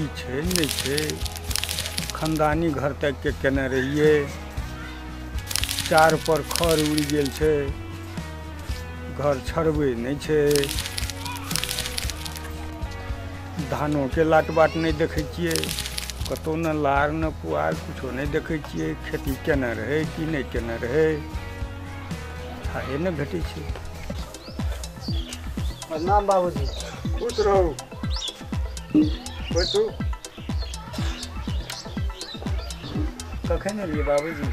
की छे नहीं छे खानदानी घर तक के केने रहिए। चार पर खर उड़ गेल छे, घर छड़बे नहीं छे। धानों के लाट बाट नहीं देखे छिए, कतौ न लार न पुआर कुछो नहीं देखे छिए। खेती केने रहे कि नहीं केने रहे थाहे न भेटे छे। प्रणाम बाबूजी। खुश रहो। बैठू। कखन एलिए बाबूजी?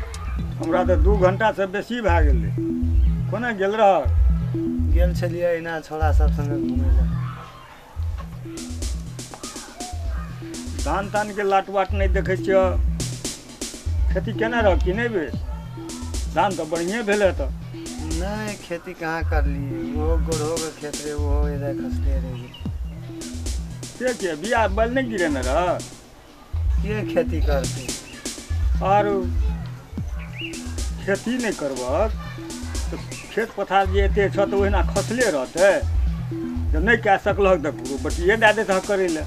हमरा तो 2 घंटा से बेसी भए गेलै। कोना गेल रह? गेल छलिए इना छोड़ा सब संगे घूमे ले। धान तान के लाट बाट नहीं देखे छिए। खेती केना रह कि नहीं भेल? धान तो बढ़िया भेले तो। नहीं खेती कहाँ कर ली, वो गोढ़ो के खेत रे वो इधर खसले रही। के बिया बल नहीं गिरे न रह के खेती करते और खेती नहीं करबक तो खेत पथार जे एते छ तो ओहिना खसले रहते। जब नहीं कह सकलक देखू बटिए दे देत करे ले।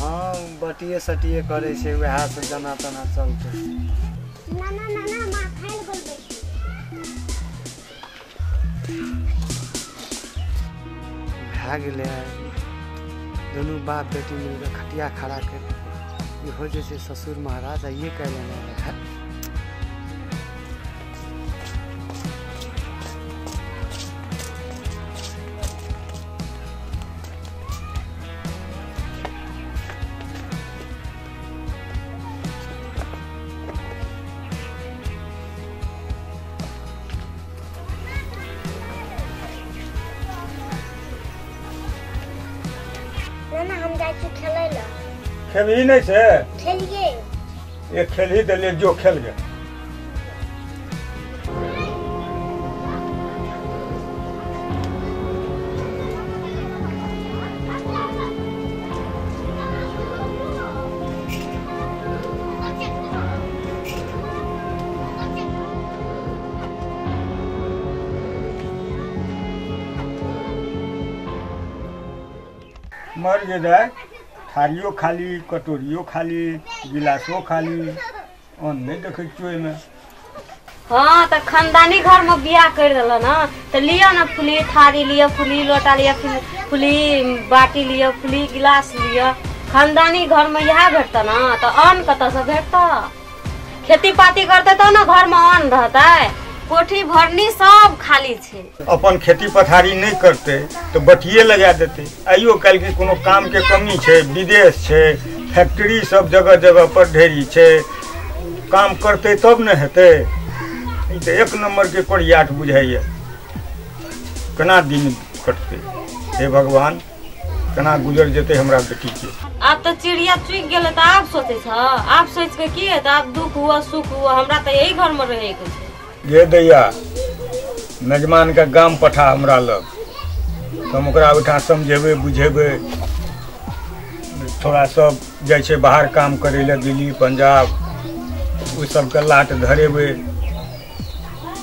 हाँ बटिए सटिए करे से वह से जना तना चलते। नाना नाना मां खाइल गोल बैठी भाग गेले। दोनों बाप बेटी मिलकर खटिया खड़ा कर ये हो जैसे ससुर महाराज ये कह लेना। नाना हम जाय छी खेलै ल। खेबही नहीं छे? खेलिए। ये खेलही तो ले जो खेल गए। मर गए थारियो खाली, कटोरियो खाली, गिलासो खाली, अन्न नहीं देखे चोई में। हाँ तो खानदानी घर में बियाह कर दिल ना तो लियो ना फुली थारी लियो, फुली लोटा लियो, फुली बाटी लियो, फुली गिलास लियो। खानदानी घर में यह भेटता ना तो अन्न कत से भेटता? खेती पाती करते तो ना घर में अन्न रहता है। कोठी भरनी सब खाली छे। अपन खेती पथारी नहीं करते तो बटिए लगा देते। आइयो कल की कोनो काम के कमी छे, विदेश छे, फैक्ट्री सब जगह जगह पर ढेरी छे, काम करते तब न हेते। ई तो एक नंबर के परियाट बुझाइए। केना दिन कटते हे भगवान, केना गुजर जेते हमरा बेटी के। अब तो चिड़िया चुक गेल तो आप सोचे छ, आप सोच के की है? आप दुख हुआ सुख हुआ हमरा तो यही घर में रहे के छे। ये दैया मेजमान के गाम पठा हमरा लग, हम ओकरा ओहिठाम समझेबै बुझेबै। थोड़ा सब जाइ छै बाहर काम करे ले दिल्ली पंजाब, ओहि सबके लाट धरेबै।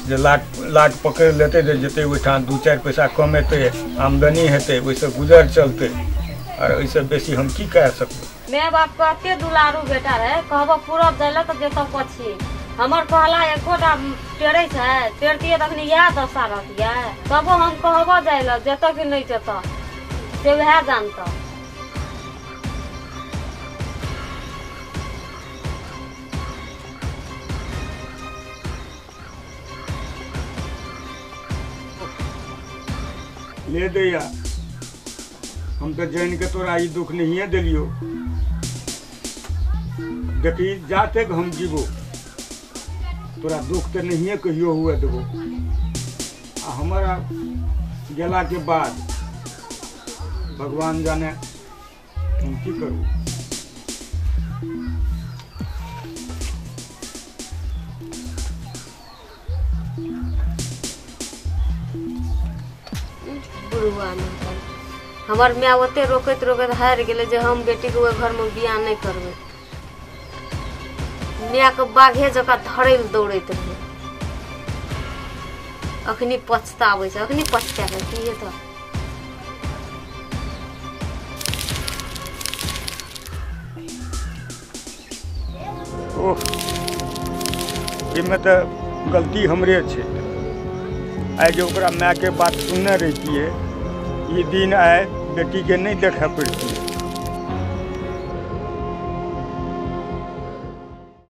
जे लाट पकड़ लेते तो जेते ओहिठाम 2-4 पैसा कमेते, आमदनी हेतै, ओहिसँ गुजर चलते। और ओहिसँ बेसी हम की कह सकबै? मैं बाप को एते दुलारू बेटा रहे कहब पूरब जाइल तो जेत पछी हमर कहला एकोटा टेरे छै, टेरतिए तखनी यह दशा रहतिए। तबो हम कहब जाइल जेत कि नहीं जेत से वह जानता। ले दैया हम तो जान के तोरा ई दुख नहीं दिलियो। देखी जाते हम जीवो तोरा दुख तो नहीं कहियो हुए देबो। आ हमारा गेला के बाद भगवान जाने हम की करूँ। हमार माँ ओते रोकत रोकत हार गेले जे हम बेटी के घर में बियाह नहीं करबे। माँ के बाघे जका धरे दौड़त रहे। अखनी पछतावे छै, अखनी पछतावे की है तो ओह एहिमे तो गलती हमरे छे। आइ जे ओकरा माय के बात सुनने रहितियै, ई दिन आइ बेटी के नहीं देखे पड़ती।